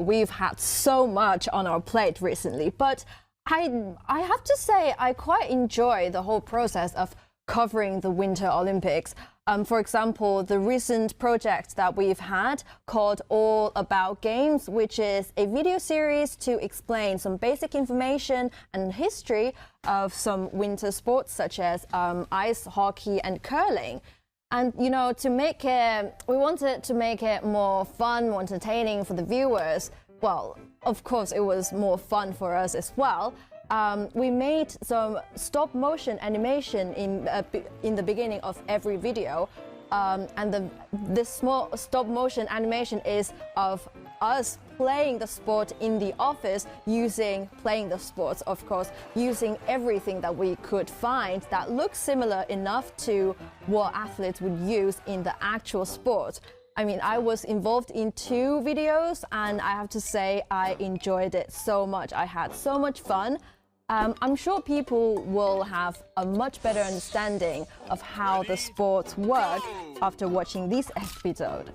We've had so much on our plate recently, but I have to say I quite enjoy the whole process of covering the Winter Olympics. For example, the recent project that we've had called All About Games, which is a video series to explain some basic information and history of some winter sports such as ice hockey and curling. And, you know, we wanted to make it more fun, more entertaining for the viewers. Well, of course, it was more fun for us as well. We made some stop-motion animation in the beginning of every video. This small stop-motion animation is of us playing the sport in the office, playing the sports, of course, using everything that we could find that looks similar enough to what athletes would use in the actual sport. I mean, I was involved in 2 videos, and I have to say I enjoyed it so much. I had so much fun. I'm sure people will have a much better understanding of how the sports work after watching this episode.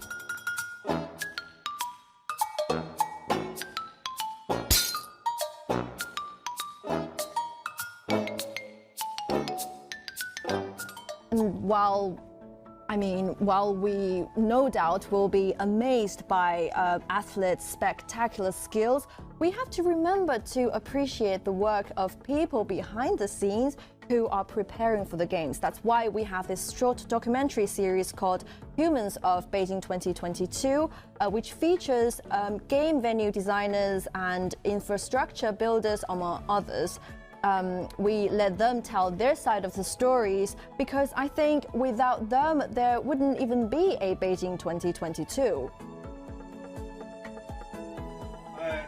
While we no doubt will be amazed by athletes' spectacular skills, we have to remember to appreciate the work of people behind the scenes who are preparing for the Games. That's why we have this short documentary series called Humans of Beijing 2022, which features game venue designers and infrastructure builders, among others. We let them tell their side of the stories because I think without them, there wouldn't even be a Beijing 2022.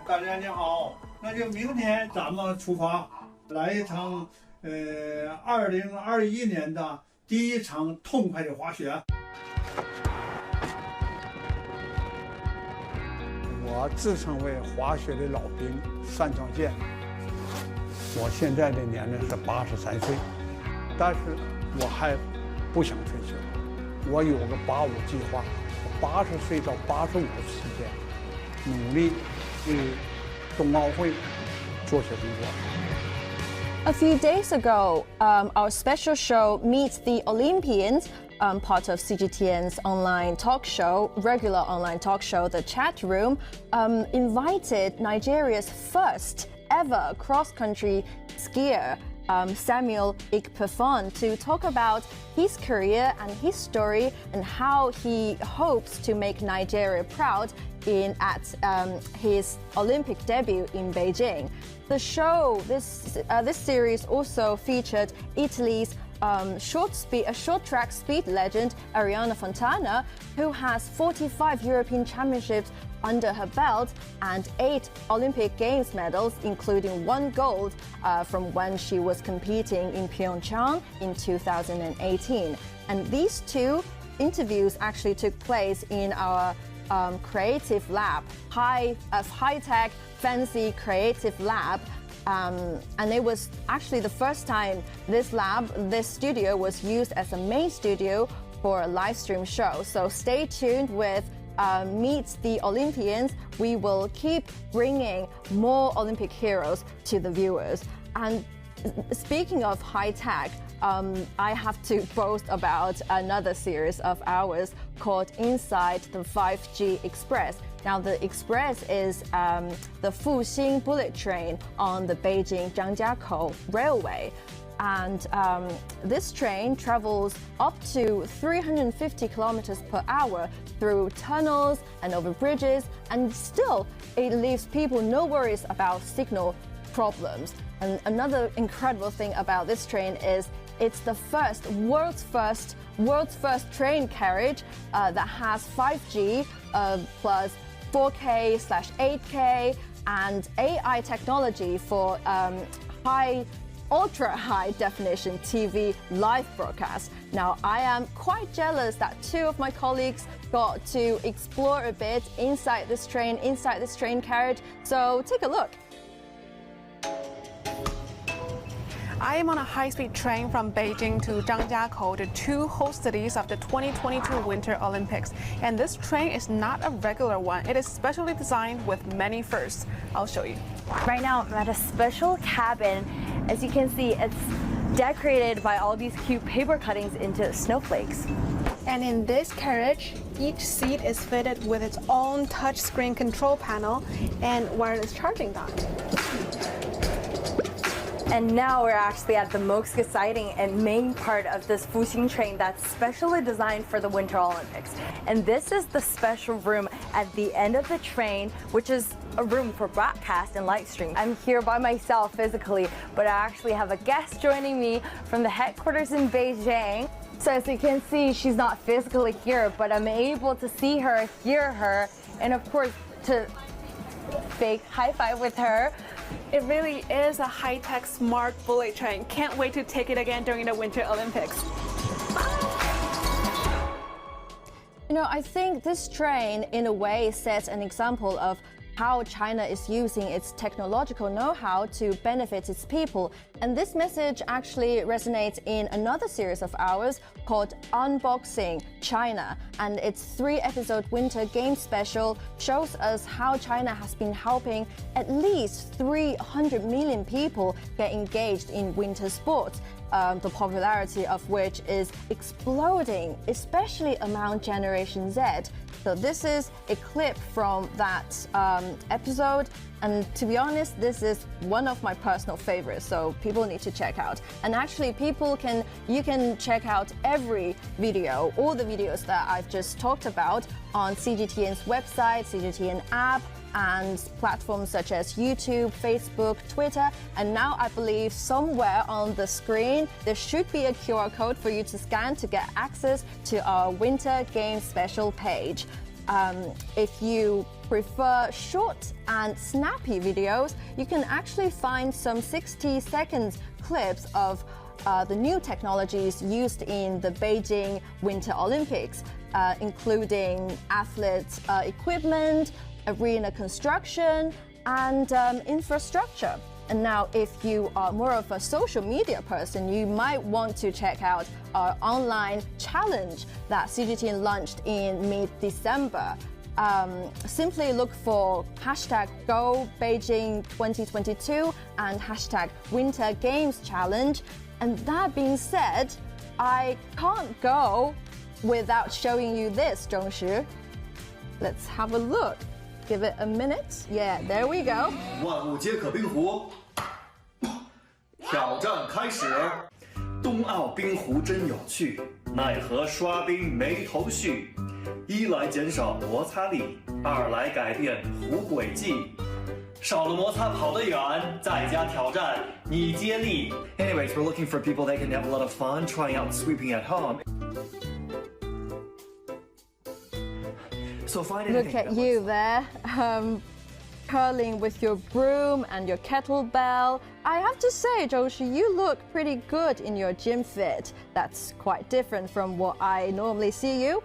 大家你好，那就明天咱们出发，来一场2021年的第一场痛快的滑雪。我自称为滑雪的老兵单长健。 我现在的年龄是83岁，但是我还不想退休。我有个85计划，80岁到85期间，努力为冬奥会做些工作。 A few days ago, our special show Meet the Olympians, part of CGTN's online talk show, regular online talk show, The Chat Room, invited Nigeria's first ever cross-country skier, Samuel Ikpefon, to talk about his career and his story and how he hopes to make Nigeria proud at his Olympic debut in Beijing. The show, this series also featured Italy's short track speed legend Arianna Fontana, who has 45 European championships under her belt and 8 Olympic Games medals, including 1 gold from when she was competing in Pyeongchang in 2018. And these 2 interviews actually took place in our creative lab, high-tech, fancy creative lab. And it was actually the first time this studio was used as a main studio for a live stream show. So stay tuned with Meet the Olympians. We will keep bringing more Olympic heroes to the viewers. And speaking of high tech, I have to boast about another series of ours called Inside the 5G Express. Now, the Express is the Fuxing bullet train on the Beijing-Zhangjiakou Railway. And this train travels up to 350 kilometers per hour through tunnels and over bridges, and still it leaves people no worries about signal problems. And another incredible thing about this train is it's the world's first train carriage that has 5G plus 4K/8K and AI technology for ultra high definition TV live broadcast. Now, I am quite jealous that 2 of my colleagues got to explore a bit inside this train carriage. So take a look. I am on a high-speed train from Beijing to Zhangjiakou, the two host cities of the 2022 Winter Olympics. And this train is not a regular one. It is specially designed with many firsts. I'll show you. Right now, I'm at a special cabin. As you can see, it's decorated by all these cute paper cuttings into snowflakes. And in this carriage, each seat is fitted with its own touchscreen control panel and wireless charging dock. And now we're actually at the most exciting and main part of this Fuxing train that's specially designed for the Winter Olympics. And this is the special room at the end of the train, which is a room for broadcast and live stream. I'm here by myself physically, but I actually have a guest joining me from the headquarters in Beijing. So as you can see, she's not physically here, but I'm able to see her, hear her, and of course to fake high five with her. It really is a high-tech smart bullet train. Can't wait to take it again during the Winter Olympics. You know, I think this train, in a way, sets an example of how China is using its technological know-how to benefit its people. And this message actually resonates in another series of ours called Unboxing China. And its 3-episode Winter Games special shows us how China has been helping at least 300 million people get engaged in winter sports. The popularity of which is exploding, especially among Generation Z. So this is a clip from that episode, and to be honest, this is one of my personal favorites, so people need to check out. And actually, you can check out every video, all the videos that I've just talked about on CGTN's website, CGTN app, and platforms such as YouTube, Facebook, Twitter, and now I believe somewhere on the screen there should be a QR code for you to scan to get access to our Winter Games special page. If you prefer short and snappy videos, you can actually find some 60-second clips of the new technologies used in the Beijing Winter Olympics, including athletes' equipment, arena construction, and infrastructure. And now, if you are more of a social media person, you might want to check out our online challenge that CGTN launched in mid-December. Simply look for hashtag #GoBeijing2022 and hashtag Winter Games Challenge. And that being said, I can't go without showing you this, Zhongxu. Let's have a look. Give it a minute. Yeah, there we go. 万物皆可冰壶，挑战开始。冬奥冰壶真有趣，奈何刷冰没头绪。一来减少摩擦力，二来改变壶轨迹。少了摩擦跑得远，再加挑战你接力。Anyways, we're looking for people that can have a lot of fun trying out sweeping at home. So find Look at you there, curling with your broom and your kettlebell. I have to say, Zhongxu, you look pretty good in your gym fit. That's quite different from what I normally see you.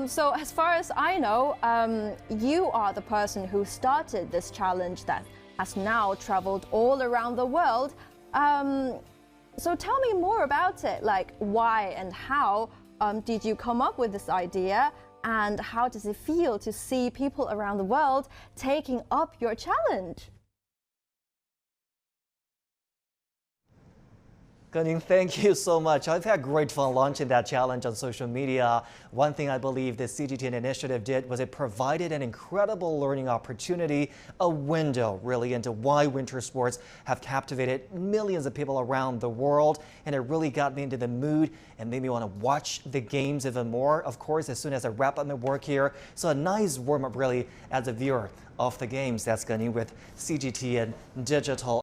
So as far as I know, you are the person who started this challenge that has now traveled all around the world. So tell me more about it, like why and how did you come up with this idea? And how does it feel to see people around the world taking up your challenge? Guning, thank you so much. I've had great fun launching that challenge on social media. One thing I believe the CGTN initiative did was it provided an incredible learning opportunity, a window really into why winter sports have captivated millions of people around the world. And it really got me into the mood and made me want to watch the games even more, of course, as soon as I wrap up my work here. So a nice warm up really as a viewer of the games. That's Guning with CGTN Digital.